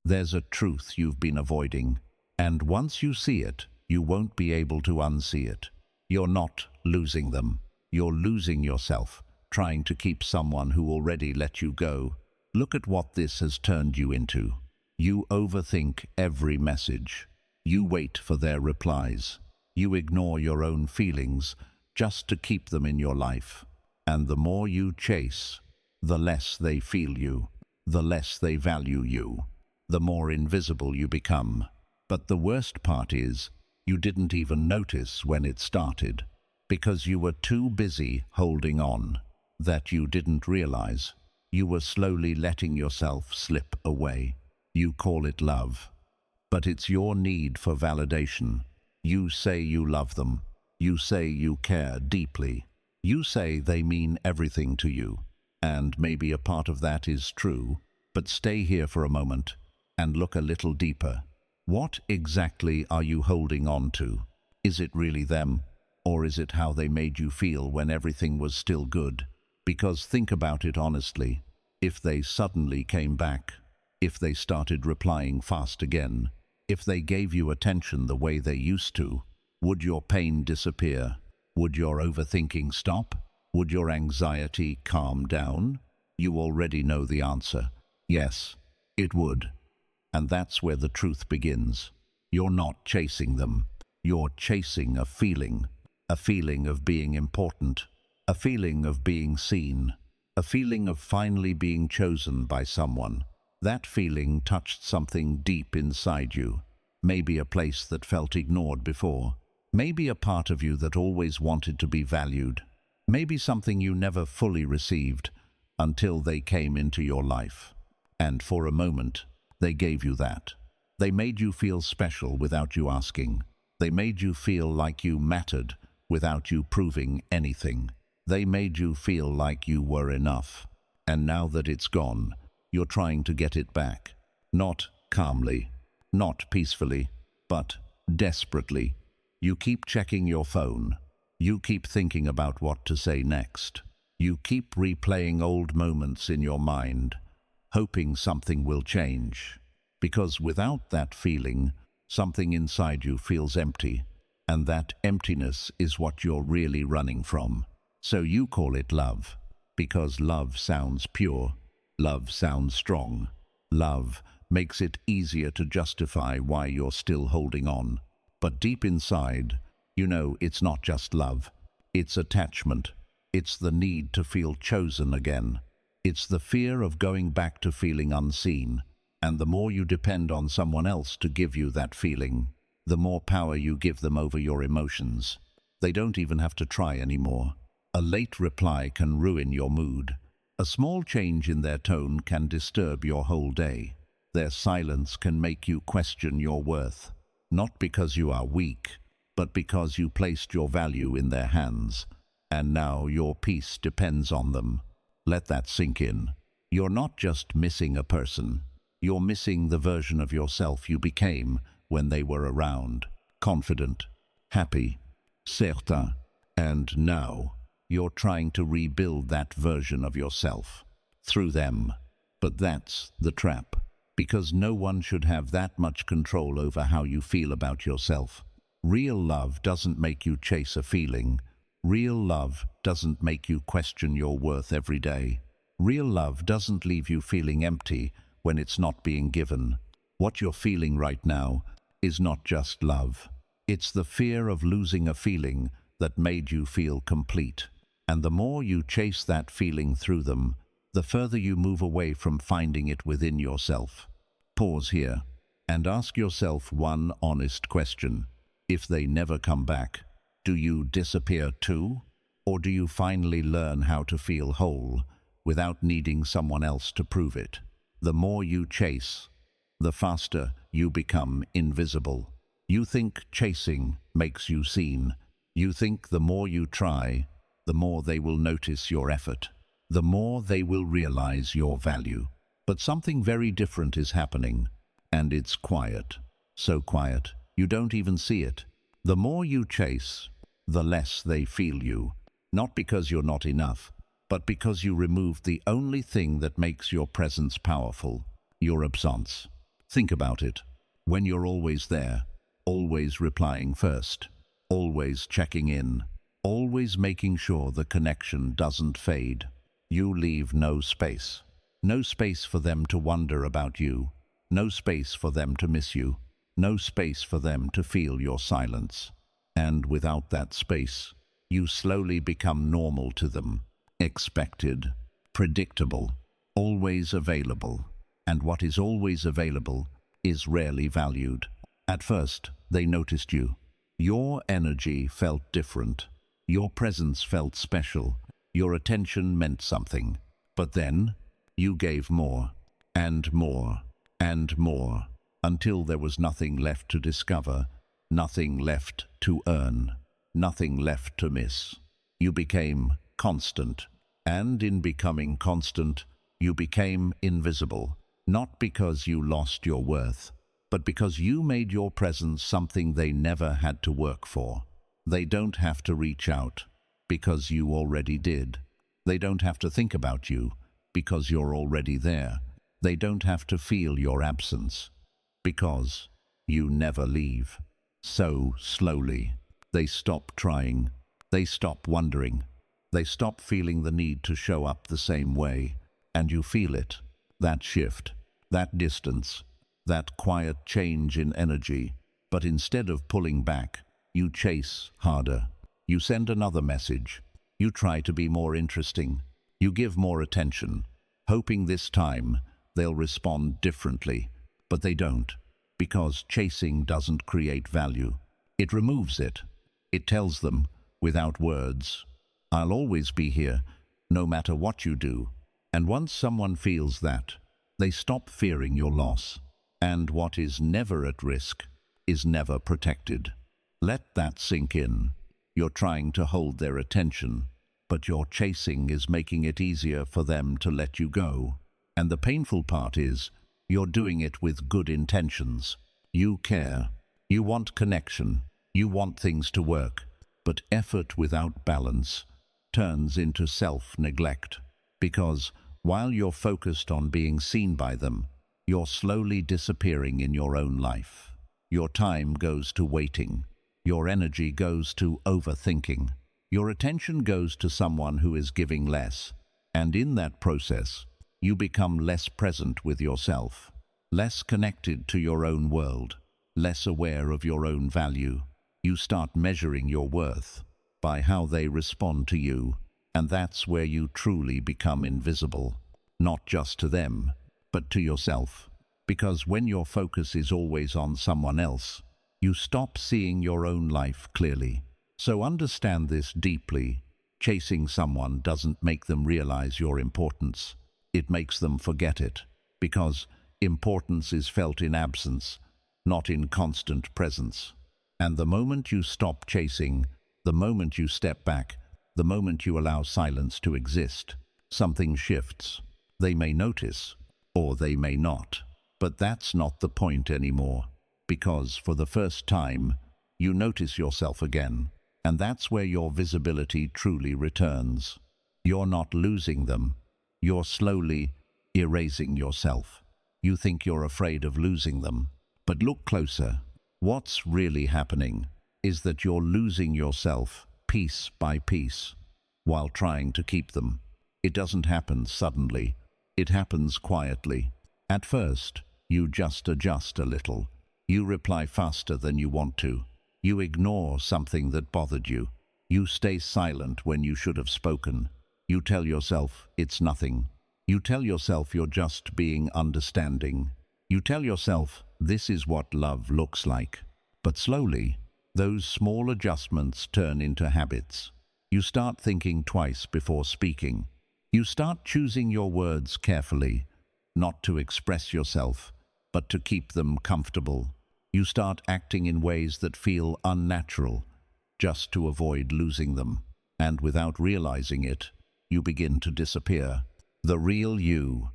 There's a truth you've been avoiding, and once you see it, you won't be able to unsee it. You're not losing them. You're losing yourself, trying to keep someone who already let you go. Look at what this has turned you into. You overthink every message. You wait for their replies. You ignore your own feelings just to keep them in your life. And the more you chase, the less they feel you, the less they value you, the more invisible you become. But the worst part is, you didn't even notice when it started, because you were too busy holding on, that you didn't realize. You were slowly letting yourself slip away. You call it love, but it's your need for validation. You say you love them. You say you care deeply. You say they mean everything to you. And maybe a part of that is true, but stay here for a moment and look a little deeper. What exactly are you holding on to? Is it really them? Or is it how they made you feel when everything was still good? Because think about it honestly. If they suddenly came back, if they started replying fast again, if they gave you attention the way they used to, would your pain disappear? Would your overthinking stop? Would your anxiety calm down? You already know the answer. Yes, it would. And that's where the truth begins. You're not chasing them. You're chasing a feeling of being important, a feeling of being seen, a feeling of finally being chosen by someone. That feeling touched something deep inside you, maybe a place that felt ignored before, maybe a part of you that always wanted to be valued, maybe something you never fully received until they came into your life. And for a moment, they gave you that. They made you feel special without you asking. They made you feel like you mattered without you proving anything. They made you feel like you were enough. And now that it's gone, you're trying to get it back. Not calmly, not peacefully, but desperately. You keep checking your phone. You keep thinking about what to say next. You keep replaying old moments in your mind, hoping something will change. Because without that feeling, something inside you feels empty, and that emptiness is what you're really running from. So you call it love, because love sounds pure, love sounds strong. Love makes it easier to justify why you're still holding on. But deep inside, you know it's not just love. It's attachment. It's the need to feel chosen again. It's the fear of going back to feeling unseen. And the more you depend on someone else to give you that feeling, the more power you give them over your emotions. They don't even have to try anymore. A late reply can ruin your mood. A small change in their tone can disturb your whole day. Their silence can make you question your worth, not because you are weak, but because you placed your value in their hands, and now your peace depends on them. Let that sink in. You're not just missing a person. You're missing the version of yourself you became when they were around, confident, happy, certain, and now you're trying to rebuild that version of yourself through them. But that's the trap, because no one should have that much control over how you feel about yourself. Real love doesn't make you chase a feeling. Real love doesn't make you question your worth every day. Real love doesn't leave you feeling empty when it's not being given. What you're feeling right now is not just love. It's the fear of losing a feeling that made you feel complete. And the more you chase that feeling through them, the further you move away from finding it within yourself. Pause here and ask yourself one honest question. If they never come back, do you disappear too? Or do you finally learn how to feel whole without needing someone else to prove it? The more you chase, the faster you become invisible. You think chasing makes you seen. You think the more you try, the more they will notice your effort, the more they will realize your value. But something very different is happening, and it's quiet. So quiet, you don't even see it. The more you chase, the less they feel you. Not because you're not enough, but because you removed the only thing that makes your presence powerful, your absence. Think about it. When you're always there, always replying first, always checking in, always making sure the connection doesn't fade, you leave no space. No space for them to wonder about you, no space for them to miss you, no space for them to feel your silence. And without that space, you slowly become normal to them, expected, predictable, always available. And what is always available is rarely valued. At first, they noticed you. Your energy felt different. Your presence felt special. Your attention meant something. But then, you gave more, and more, and more, until there was nothing left to discover, nothing left to earn, nothing left to miss. You became constant, and in becoming constant, you became invisible, not because you lost your worth, but because you made your presence something they never had to work for. They don't have to reach out, because you already did. They don't have to think about you, because you're already there. They don't have to feel your absence, because you never leave. So slowly, they stop trying, they stop wondering, they stop feeling the need to show up the same way, and you feel it, that shift, that distance, that quiet change in energy. But instead of pulling back, you chase harder. You send another message. You try to be more interesting. You give more attention, hoping this time they'll respond differently. But they don't, because chasing doesn't create value. It removes it. It tells them, without words, I'll always be here, no matter what you do. And once someone feels that, they stop fearing your loss. And what is never at risk is never protected. Let that sink in. You're trying to hold their attention, but your chasing is making it easier for them to let you go. And the painful part is, you're doing it with good intentions. You care. You want connection. You want things to work. But effort without balance turns into self-neglect. Because while you're focused on being seen by them, you're slowly disappearing in your own life. Your time goes to waiting. Your energy goes to overthinking. Your attention goes to someone who is giving less. And in that process, you become less present with yourself, less connected to your own world, less aware of your own value. You start measuring your worth by how they respond to you, and that's where you truly become invisible, not just to them, but to yourself. Because when your focus is always on someone else, you stop seeing your own life clearly. So understand this deeply. Chasing someone doesn't make them realize your importance. It makes them forget it, because importance is felt in absence, not in constant presence. And the moment you stop chasing, the moment you step back, the moment you allow silence to exist, something shifts. They may notice, or they may not. But that's not the point anymore, because for the first time, you notice yourself again, and that's where your visibility truly returns. You're not losing them. You're slowly erasing yourself. You think you're afraid of losing them. But look closer. What's really happening is that you're losing yourself piece by piece while trying to keep them. It doesn't happen suddenly. It happens quietly. At first, you just adjust a little. You reply faster than you want to. You ignore something that bothered you. You stay silent when you should have spoken. You tell yourself it's nothing. You tell yourself you're just being understanding. You tell yourself this is what love looks like. But slowly, those small adjustments turn into habits. You start thinking twice before speaking. You start choosing your words carefully, not to express yourself, but to keep them comfortable. You start acting in ways that feel unnatural, just to avoid losing them. And without realizing it, you begin to disappear. The real you,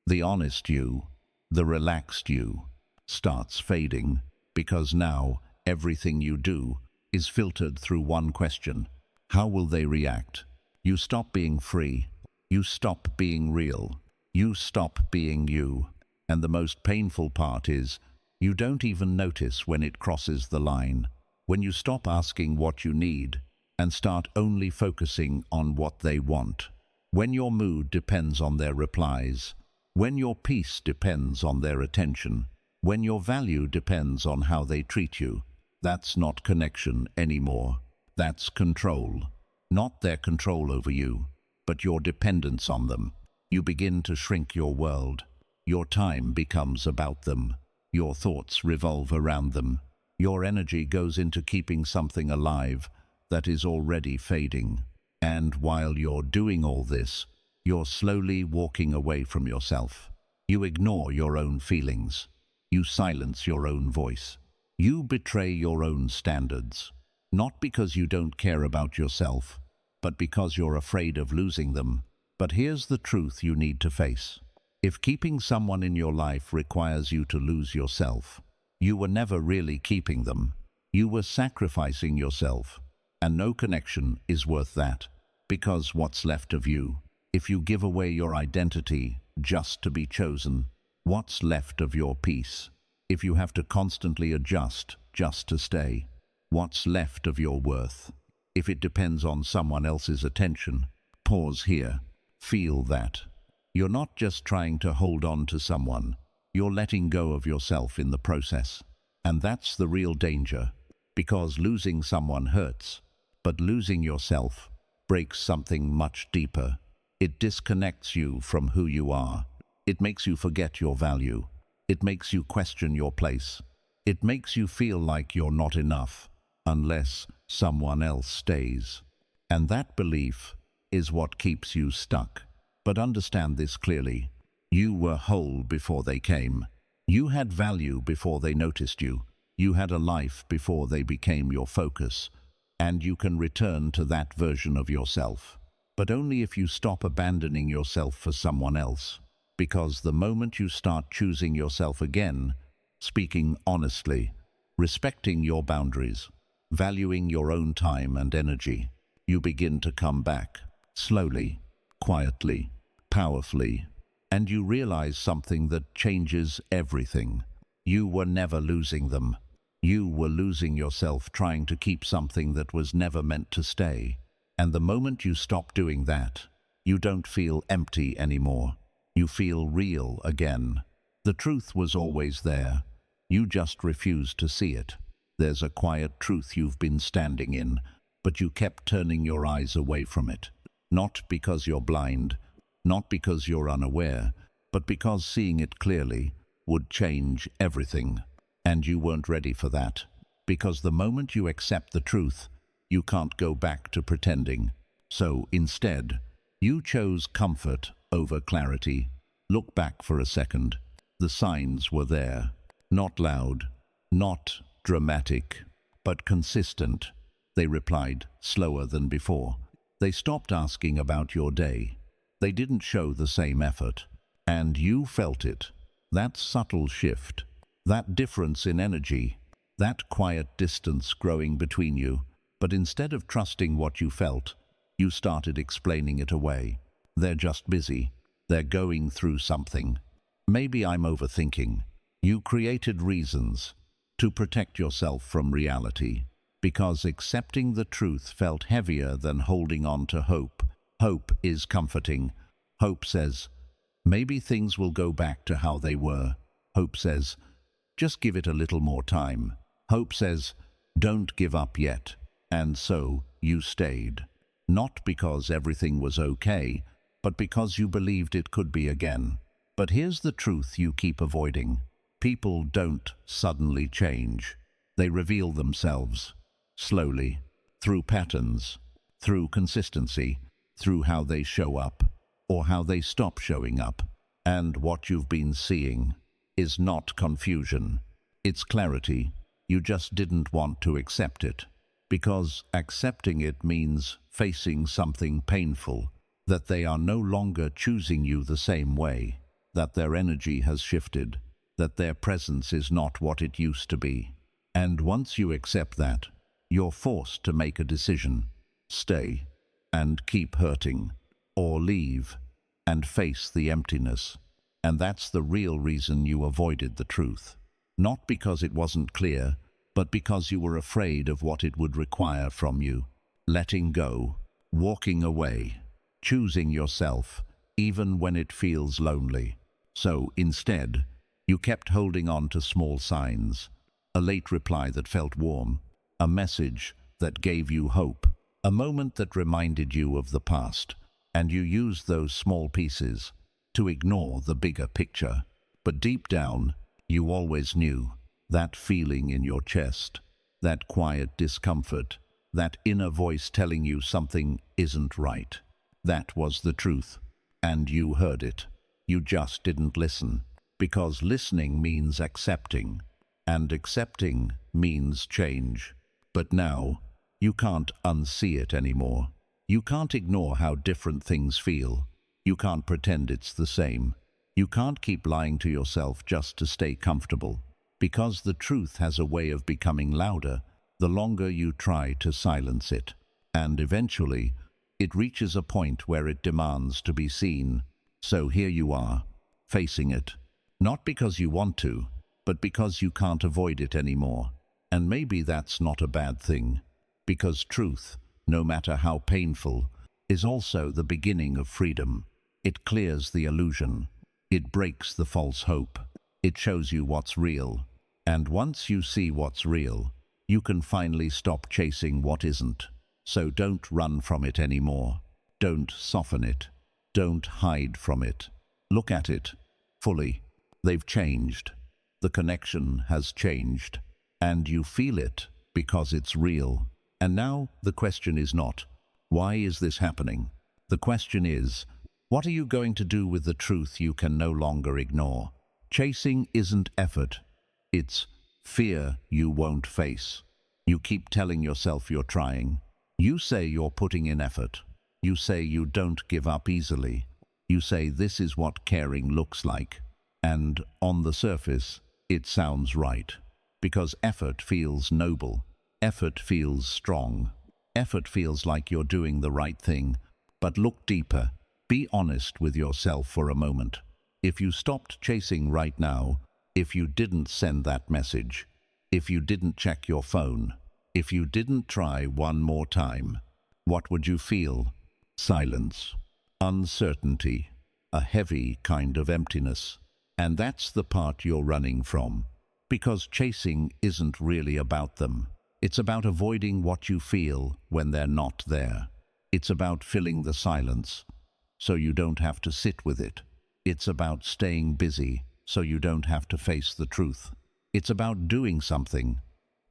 the honest you, the relaxed you, starts fading, because now everything you do is filtered through one question. How will they react? You stop being free. You stop being real. You stop being you. And the most painful part is, you don't even notice when it crosses the line. When you stop asking what you need and start only focusing on what they want. When your mood depends on their replies. When your peace depends on their attention. When your value depends on how they treat you. That's not connection anymore. That's control. Not their control over you, but your dependence on them. You begin to shrink your world. Your time becomes about them. Your thoughts revolve around them. Your energy goes into keeping something alive that is already fading. And while you're doing all this, you're slowly walking away from yourself. You ignore your own feelings. You silence your own voice. You betray your own standards. Not because you don't care about yourself, but because you're afraid of losing them. But here's the truth you need to face. If keeping someone in your life requires you to lose yourself, you were never really keeping them. You were sacrificing yourself. And no connection is worth that. Because what's left of you, if you give away your identity just to be chosen, what's left of your peace? If you have to constantly adjust just to stay, what's left of your worth? If it depends on someone else's attention, pause here. Feel that. You're not just trying to hold on to someone, you're letting go of yourself in the process. And that's the real danger, because losing someone hurts, but losing yourself breaks something much deeper. It disconnects you from who you are. It makes you forget your value. It makes you question your place. It makes you feel like you're not enough unless someone else stays. And that belief is what keeps you stuck. But understand this clearly. You were whole before they came. You had value before they noticed you. You had a life before they became your focus. And you can return to that version of yourself. But only if you stop abandoning yourself for someone else. Because the moment you start choosing yourself again, speaking honestly, respecting your boundaries, valuing your own time and energy, you begin to come back, slowly, quietly, powerfully, and you realize something that changes everything. You were never losing them. You were losing yourself trying to keep something that was never meant to stay. And the moment you stop doing that, you don't feel empty anymore. You feel real again. The truth was always there. You just refused to see it. There's a quiet truth you've been standing in, but you kept turning your eyes away from it. Not because you're blind, not because you're unaware, but because seeing it clearly would change everything. And you weren't ready for that. Because the moment you accept the truth, you can't go back to pretending. So instead, you chose comfort over clarity. Look back for a second. The signs were there. Not loud, not dramatic, but consistent. They replied slower than before. They stopped asking about your day. They didn't show the same effort. And you felt it. That subtle shift, that difference in energy, that quiet distance growing between you. But instead of trusting what you felt, you started explaining it away. They're just busy. They're going through something. Maybe I'm overthinking. You created reasons to protect yourself from reality, because accepting the truth felt heavier than holding on to hope. Hope is comforting. Hope says, maybe things will go back to how they were. Hope says, just give it a little more time. Hope says, don't give up yet. And so you stayed. Not because everything was okay, but because you believed it could be again. But here's the truth you keep avoiding. People don't suddenly change. They reveal themselves, slowly, through patterns, through consistency, through how they show up, or how they stop showing up. And what you've been seeing is not confusion. It's clarity. You just didn't want to accept it. Because accepting it means facing something painful, that they are no longer choosing you the same way, that their energy has shifted, that their presence is not what it used to be. And once you accept that, you're forced to make a decision. Stay and keep hurting, or leave and face the emptiness. And that's the real reason you avoided the truth. Not because it wasn't clear, but because you were afraid of what it would require from you. Letting go, walking away, choosing yourself, even when it feels lonely. So, instead, you kept holding on to small signs. A late reply that felt warm, a message that gave you hope, a moment that reminded you of the past, and you used those small pieces to ignore the bigger picture. But deep down, you always knew that feeling in your chest, that quiet discomfort, that inner voice telling you something isn't right. That was the truth, and you heard it. You just didn't listen, because listening means accepting, and accepting means change. But now, you can't unsee it anymore. You can't ignore how different things feel. You can't pretend it's the same. You can't keep lying to yourself just to stay comfortable, because the truth has a way of becoming louder the longer you try to silence it. And eventually, it reaches a point where it demands to be seen. So here you are, facing it. Not because you want to, but because you can't avoid it anymore. And maybe that's not a bad thing, because truth, no matter how painful, is also the beginning of freedom. It clears the illusion. It breaks the false hope. It shows you what's real. And once you see what's real, you can finally stop chasing what isn't. So don't run from it anymore. Don't soften it. Don't hide from it. Look at it fully. They've changed. The connection has changed. And you feel it because it's real. And now the question is not, why is this happening? The question is, what are you going to do with the truth you can no longer ignore? Chasing isn't effort. It's fear you won't face. You keep telling yourself you're trying. You say you're putting in effort. You say you don't give up easily. You say this is what caring looks like. And on the surface, it sounds right. Because effort feels noble. Effort feels strong. Effort feels like you're doing the right thing. But look deeper. Be honest with yourself for a moment. If you stopped chasing right now, if you didn't send that message, if you didn't check your phone, if you didn't try one more time, what would you feel? Silence, uncertainty, a heavy kind of emptiness. And that's the part you're running from. Because chasing isn't really about them. It's about avoiding what you feel when they're not there. It's about filling the silence so you don't have to sit with it. It's about staying busy so you don't have to face the truth. It's about doing something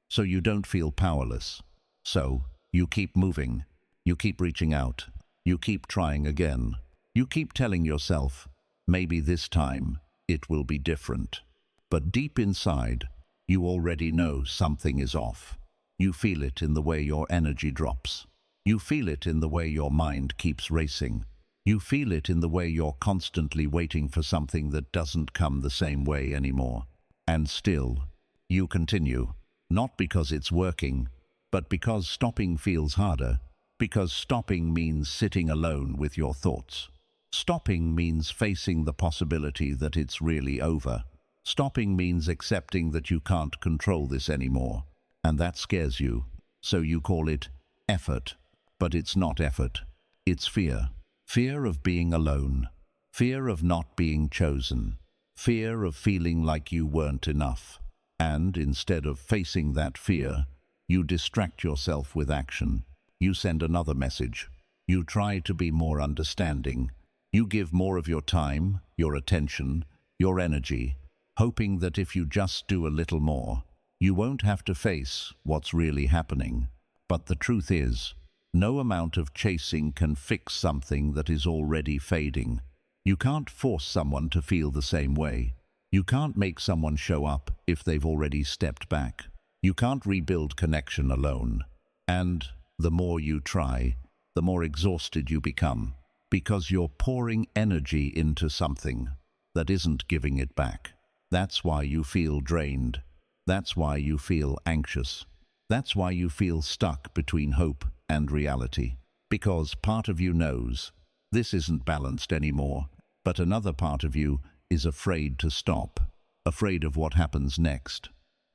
so you don't feel powerless. So you keep moving, you keep reaching out, you keep trying again. You keep telling yourself, maybe this time it will be different. But deep inside, you already know something is off. You feel it in the way your energy drops. You feel it in the way your mind keeps racing. You feel it in the way you're constantly waiting for something that doesn't come the same way anymore. And still, you continue, not because it's working, but because stopping feels harder, because stopping means sitting alone with your thoughts. Stopping means facing the possibility that it's really over. Stopping means accepting that you can't control this anymore, and that scares you, so you call it effort. But it's not effort, it's fear. Fear of being alone, fear of not being chosen, fear of feeling like you weren't enough. And instead of facing that fear, you distract yourself with action. You send another message. You try to be more understanding. You give more of your time, your attention, your energy, hoping that if you just do a little more, you won't have to face what's really happening. But the truth is, no amount of chasing can fix something that is already fading. You can't force someone to feel the same way. You can't make someone show up if they've already stepped back. You can't rebuild connection alone. And the more you try, the more exhausted you become, because you're pouring energy into something that isn't giving it back. That's why you feel drained. That's why you feel anxious. That's why you feel stuck between hope and reality. Because part of you knows this isn't balanced anymore, but another part of you is afraid to stop, afraid of what happens next,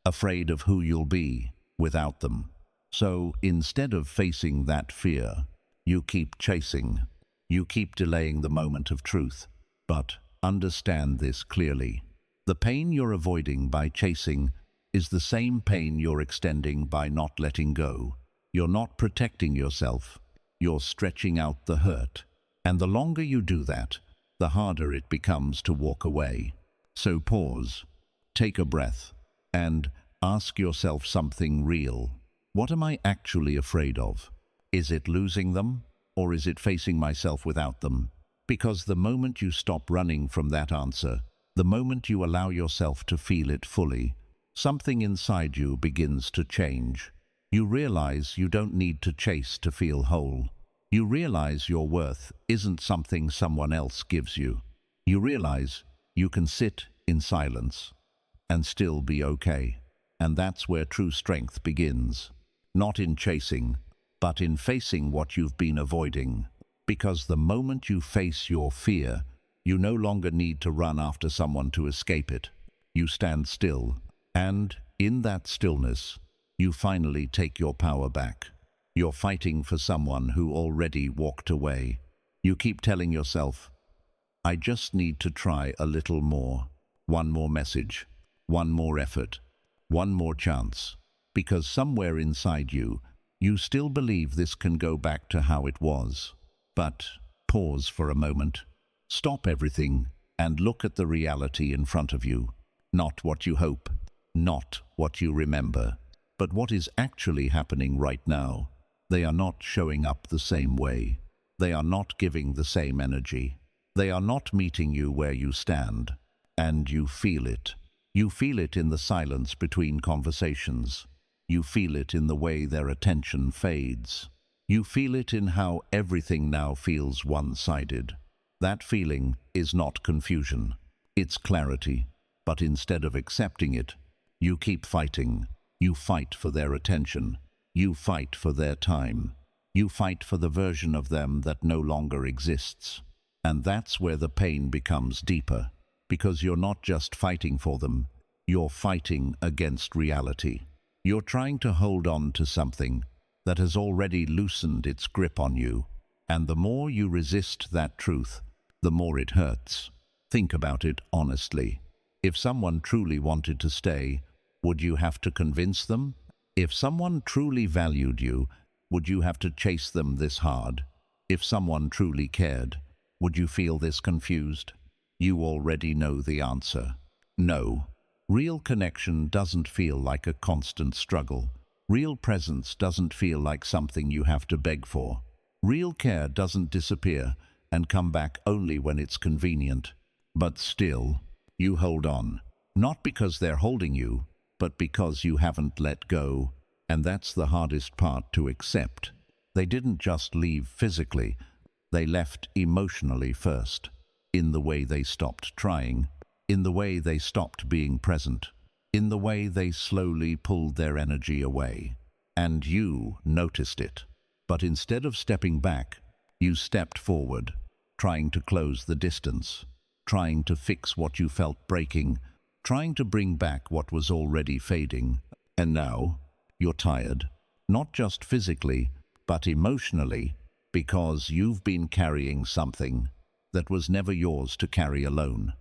afraid of who you'll be without them. So instead of facing that fear, you keep chasing. You keep delaying the moment of truth. But understand this clearly. The pain you're avoiding by chasing is the same pain you're extending by not letting go. You're not protecting yourself. You're stretching out the hurt. And the longer you do that, the harder it becomes to walk away. So pause, take a breath, and ask yourself something real. What am I actually afraid of? Is it losing them, or is it facing myself without them? Because the moment you stop running from that answer, the moment you allow yourself to feel it fully, something inside you begins to change. You realize you don't need to chase to feel whole. You realize your worth isn't something someone else gives you. You realize you can sit in silence and still be okay. And that's where true strength begins. Not in chasing, but in facing what you've been avoiding. Because the moment you face your fear, you no longer need to run after someone to escape it. You stand still, and in that stillness, you finally take your power back. You're fighting for someone who already walked away. You keep telling yourself, I just need to try a little more. One more message, one more effort, one more chance. Because somewhere inside you, you still believe this can go back to how it was. But pause for a moment. Stop everything and look at the reality in front of you. Not what you hope, not what you remember, but what is actually happening right now. They are not showing up the same way. They are not giving the same energy. They are not meeting you where you stand. And you feel it. You feel it in the silence between conversations. You feel it in the way their attention fades. You feel it in how everything now feels one-sided. That feeling is not confusion. It's clarity. But instead of accepting it, you keep fighting. You fight for their attention. You fight for their time. You fight for the version of them that no longer exists. And that's where the pain becomes deeper. Because you're not just fighting for them, you're fighting against reality. You're trying to hold on to something that has already loosened its grip on you. And the more you resist that truth, the more it hurts. Think about it honestly. If someone truly wanted to stay, would you have to convince them? If someone truly valued you, would you have to chase them this hard? If someone truly cared, would you feel this confused? You already know the answer. No. Real connection doesn't feel like a constant struggle. Real presence doesn't feel like something you have to beg for. Real care doesn't disappear and come back only when it's convenient. But still, you hold on. Not because they're holding you, but because you haven't let go. And that's the hardest part to accept. They didn't just leave physically, they left emotionally first. In the way they stopped trying, in the way they stopped being present, in the way they slowly pulled their energy away. And you noticed it. But instead of stepping back, you stepped forward, trying to close the distance, trying to fix what you felt breaking, trying to bring back what was already fading. And now, you're tired, not just physically, but emotionally, because you've been carrying something that was never yours to carry alone.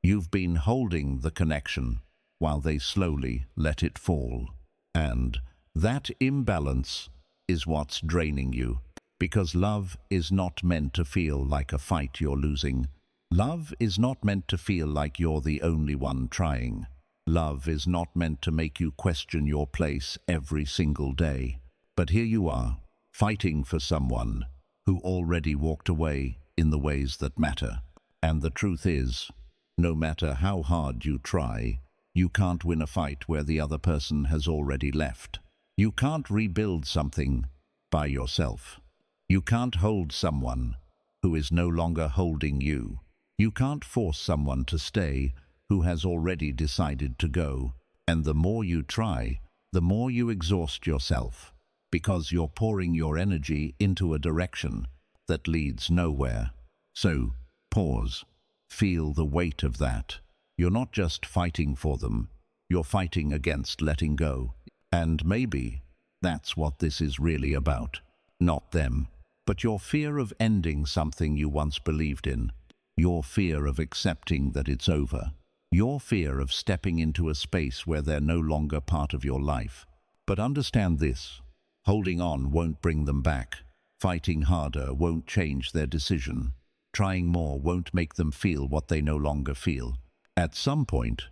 You've been holding the connection while they slowly let it fall. And that imbalance is what's draining you, because love is not meant to feel like a fight you're losing. Love is not meant to feel like you're the only one trying. Love is not meant to make you question your place every single day. But here you are, fighting for someone who already walked away in the ways that matter. And the truth is, no matter how hard you try, you can't win a fight where the other person has already left. You can't rebuild something by yourself. You can't hold someone who is no longer holding you. You can't force someone to stay who has already decided to go. And the more you try, the more you exhaust yourself, because you're pouring your energy into a direction that leads nowhere. So, pause. Feel the weight of that. You're not just fighting for them, you're fighting against letting go. And maybe that's what this is really about. Not them, but your fear of ending something you once believed in. Your fear of accepting that it's over. Your fear of stepping into a space where they're no longer part of your life. But understand this, holding on won't bring them back. Fighting harder won't change their decision. Trying more won't make them feel what they no longer feel. At some point,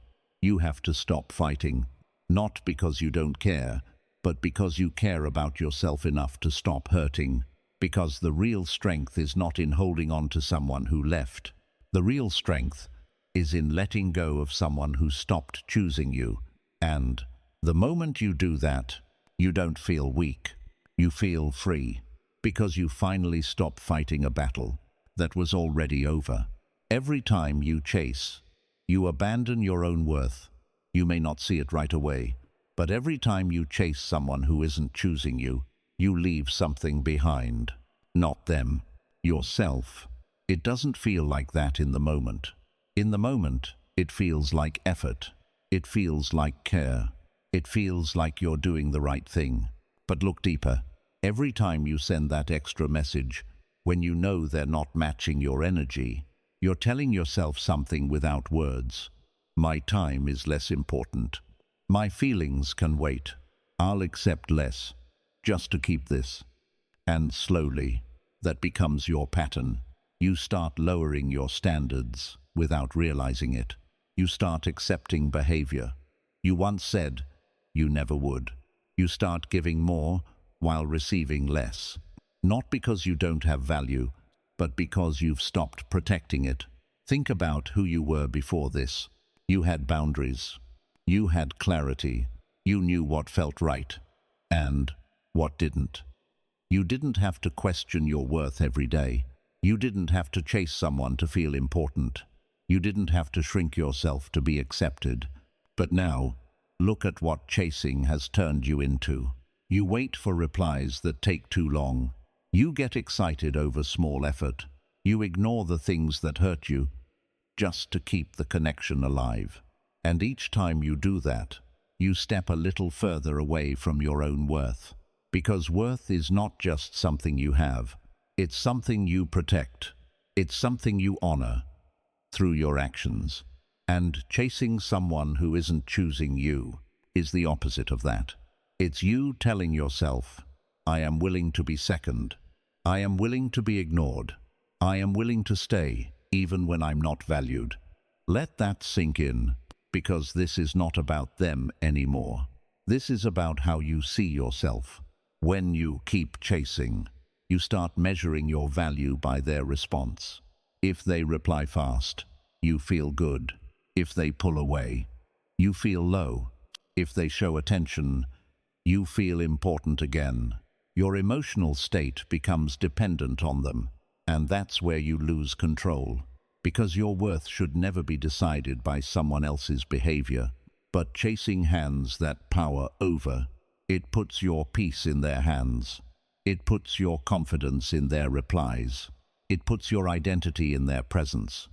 you have to stop fighting, not because you don't care, but because you care about yourself enough to stop hurting. Because the real strength is not in holding on to someone who left. The real strength is in letting go of someone who stopped choosing you. And the moment you do that, you don't feel weak. You feel free, because you finally stop fighting a battle that was already over. Every time you chase, you abandon your own worth. You may not see it right away, but every time you chase someone who isn't choosing you, you leave something behind. Not them, yourself. It doesn't feel like that in the moment. In the moment, it feels like effort. It feels like care. It feels like you're doing the right thing. But look deeper. Every time you send that extra message, when you know they're not matching your energy, you're telling yourself something without words. My time is less important. My feelings can wait. I'll accept less, just to keep this. And slowly, that becomes your pattern. You start lowering your standards without realizing it. You start accepting behavior you once said you never would. You start giving more while receiving less. Not because you don't have value, but because you've stopped protecting it. Think about who you were before this. You had boundaries. You had clarity. You knew what felt right and what didn't. You didn't have to question your worth every day. You didn't have to chase someone to feel important. You didn't have to shrink yourself to be accepted. But now, look at what chasing has turned you into. You wait for replies that take too long. You get excited over small effort. You ignore the things that hurt you just to keep the connection alive. And each time you do that, you step a little further away from your own worth. Because worth is not just something you have. It's something you protect. It's something you honor through your actions. And chasing someone who isn't choosing you is the opposite of that. It's you telling yourself, I am willing to be second. I am willing to be ignored. I am willing to stay, even when I'm not valued. Let that sink in, because this is not about them anymore. This is about how you see yourself. When you keep chasing, you start measuring your value by their response. If they reply fast, you feel good. If they pull away, you feel low. If they show attention, you feel important again. Your emotional state becomes dependent on them, and that's where you lose control. Because your worth should never be decided by someone else's behavior, but chasing hands that power over. It puts your peace in their hands. It puts your confidence in their replies. It puts your identity in their presence.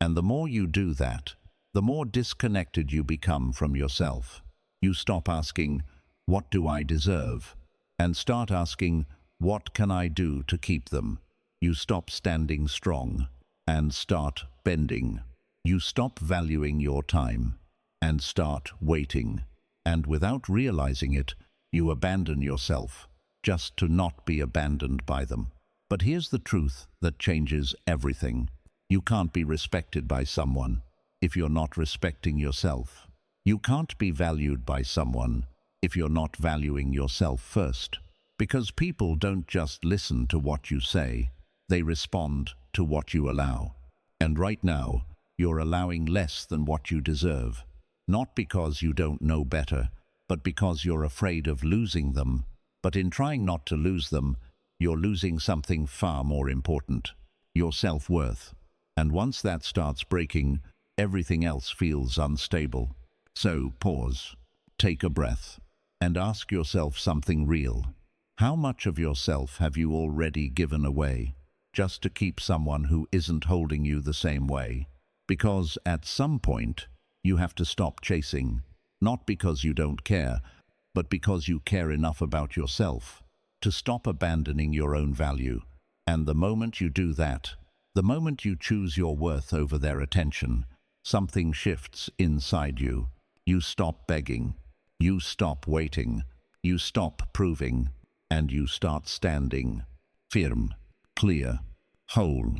And the more you do that, the more disconnected you become from yourself. You stop asking, what do I deserve? And start asking, what can I do to keep them? You stop standing strong and start bending. You stop valuing your time and start waiting. And without realizing it, you abandon yourself just to not be abandoned by them. But here's the truth that changes everything. You can't be respected by someone if you're not respecting yourself. You can't be valued by someone if you're not valuing yourself first. Because people don't just listen to what you say, they respond to what you allow. And right now, you're allowing less than what you deserve. Not because you don't know better, but because you're afraid of losing them. But in trying not to lose them, you're losing something far more important, your self-worth. And once that starts breaking, everything else feels unstable. So pause, take a breath, and ask yourself something real. How much of yourself have you already given away, just to keep someone who isn't holding you the same way? Because at some point, you have to stop chasing, not because you don't care, but because you care enough about yourself to stop abandoning your own value. And the moment you do that, the moment you choose your worth over their attention, something shifts inside you. You stop begging, you stop waiting, you stop proving, and you start standing firm, clear, whole.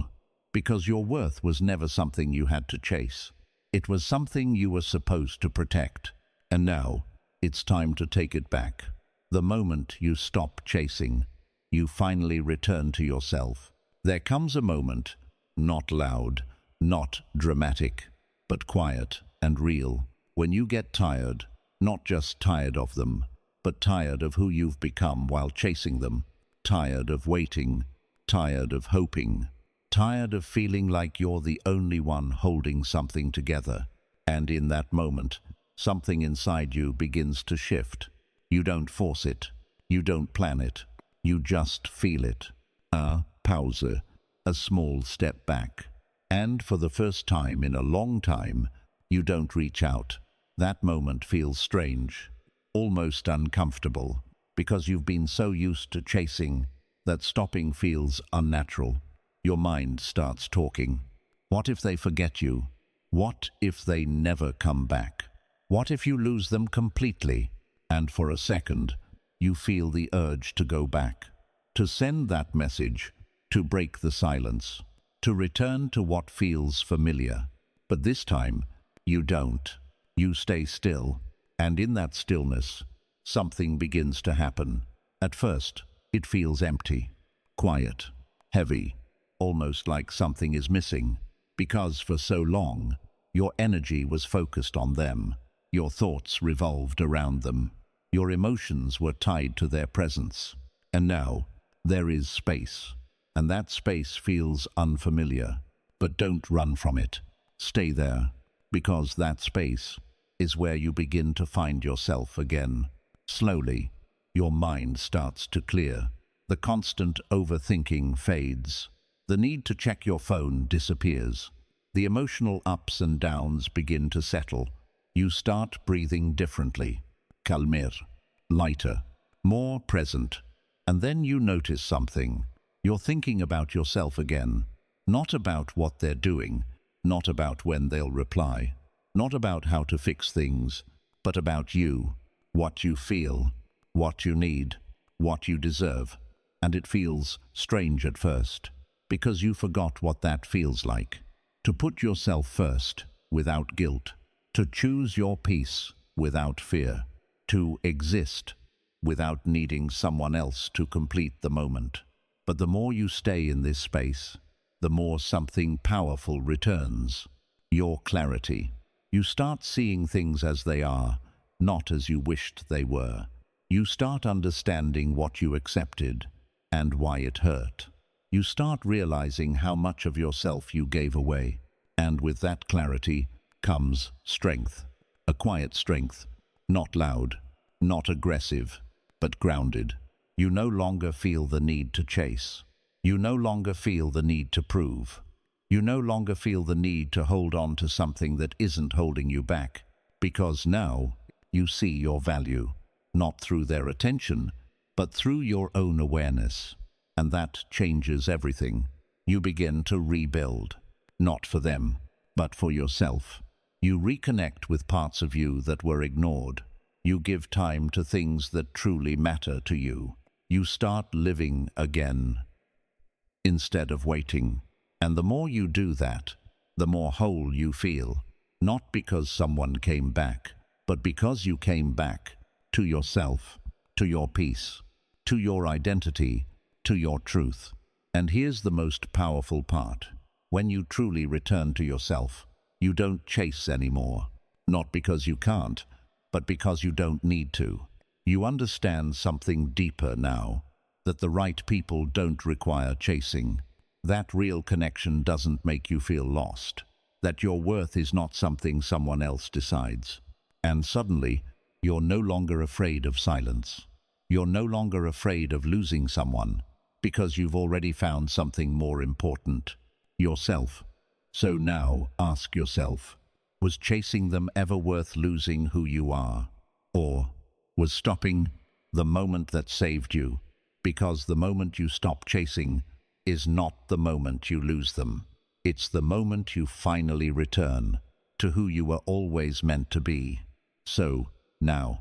Because your worth was never something you had to chase. It was something you were supposed to protect. And now, it's time to take it back. The moment you stop chasing, you finally return to yourself. There comes a moment, not loud, not dramatic, but quiet and real, when you get tired, not just tired of them, but tired of who you've become while chasing them, tired of waiting, tired of hoping, tired of feeling like you're the only one holding something together. And in that moment, something inside you begins to shift. You don't force it. You don't plan it. You just feel it. A pause, a small step back. And for the first time in a long time, you don't reach out. That moment feels strange, almost uncomfortable, because you've been so used to chasing that stopping feels unnatural. Your mind starts talking. What if they forget you? What if they never come back? What if you lose them completely? And for a second, you feel the urge to go back, to send that message, to break the silence, to return to what feels familiar. But this time, you don't. You stay still, and in that stillness, something begins to happen. At first, it feels empty, quiet, heavy, almost like something is missing, because for so long, your energy was focused on them. Your thoughts revolved around them. Your emotions were tied to their presence. And now, there is space. And that space feels unfamiliar. But don't run from it. Stay there. Because that space is where you begin to find yourself again. Slowly, your mind starts to clear. The constant overthinking fades. The need to check your phone disappears. The emotional ups and downs begin to settle. You start breathing differently, calmer, lighter, more present. And then you notice something. You're thinking about yourself again, not about what they're doing, not about when they'll reply, not about how to fix things, but about you, what you feel, what you need, what you deserve. And it feels strange at first, because you forgot what that feels like. To put yourself first, without guilt. To choose your peace without fear, to exist without needing someone else to complete the moment. But the more you stay in this space, the more something powerful returns. Your clarity. You start seeing things as they are, not as you wished they were. You start understanding what you accepted and why it hurt. You start realizing how much of yourself you gave away. And with that clarity comes strength, a quiet strength, not loud, not aggressive, but grounded. You no longer feel the need to chase. You no longer feel the need to prove. You no longer feel the need to hold on to something that isn't holding you back, because now you see your value, not through their attention, but through your own awareness. And that changes everything. You begin to rebuild, not for them, but for yourself. You reconnect with parts of you that were ignored. You give time to things that truly matter to you. You start living again instead of waiting. And the more you do that, the more whole you feel. Not because someone came back, but because you came back to yourself, to your peace, to your identity, to your truth. And here's the most powerful part. When you truly return to yourself, you don't chase anymore. Not because you can't, but because you don't need to. You understand something deeper now, that the right people don't require chasing. That real connection doesn't make you feel lost. That your worth is not something someone else decides. And suddenly, you're no longer afraid of silence. You're no longer afraid of losing someone, because you've already found something more important. Yourself. So now ask yourself, was chasing them ever worth losing who you are? Or was stopping the moment that saved you? Because the moment you stop chasing is not the moment you lose them. It's the moment you finally return to who you were always meant to be. So, now,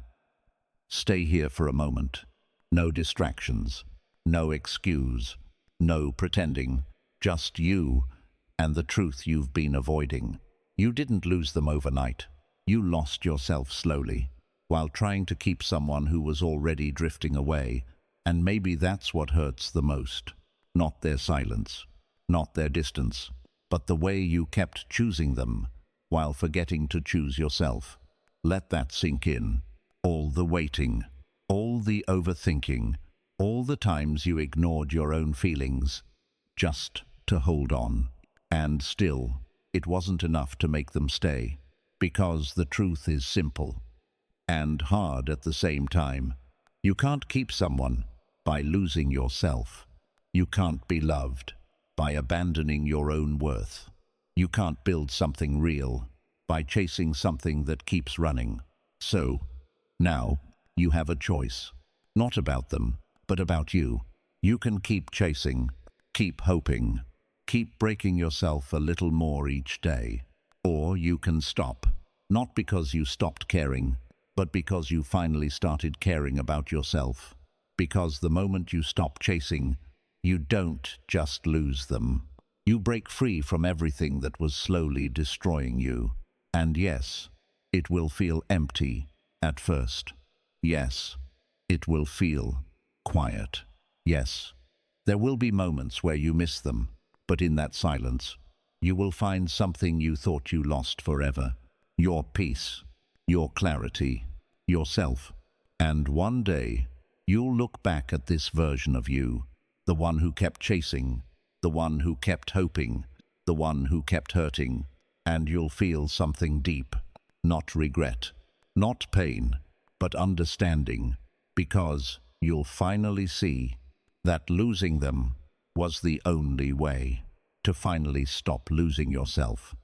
stay here for a moment. No distractions, no excuse, no pretending, just you and the truth you've been avoiding. You didn't lose them overnight. You lost yourself slowly, while trying to keep someone who was already drifting away, and maybe that's what hurts the most. Not their silence, not their distance, but the way you kept choosing them, while forgetting to choose yourself. Let that sink in. All the waiting, all the overthinking, all the times you ignored your own feelings, just to hold on. And still, it wasn't enough to make them stay, because the truth is simple and hard at the same time. You can't keep someone by losing yourself. You can't be loved by abandoning your own worth. You can't build something real by chasing something that keeps running. So, now, you have a choice. Not about them, but about you. You can keep chasing, keep hoping, keep breaking yourself a little more each day. Or you can stop, not because you stopped caring, but because you finally started caring about yourself. Because the moment you stop chasing, you don't just lose them. You break free from everything that was slowly destroying you. And yes, it will feel empty at first. Yes, it will feel quiet. Yes, there will be moments where you miss them, but in that silence, you will find something you thought you lost forever. Your peace, your clarity, yourself. And one day, you'll look back at this version of you, the one who kept chasing, the one who kept hoping, the one who kept hurting, and you'll feel something deep, not regret, not pain, but understanding, because you'll finally see that losing them was the only way to finally stop losing yourself.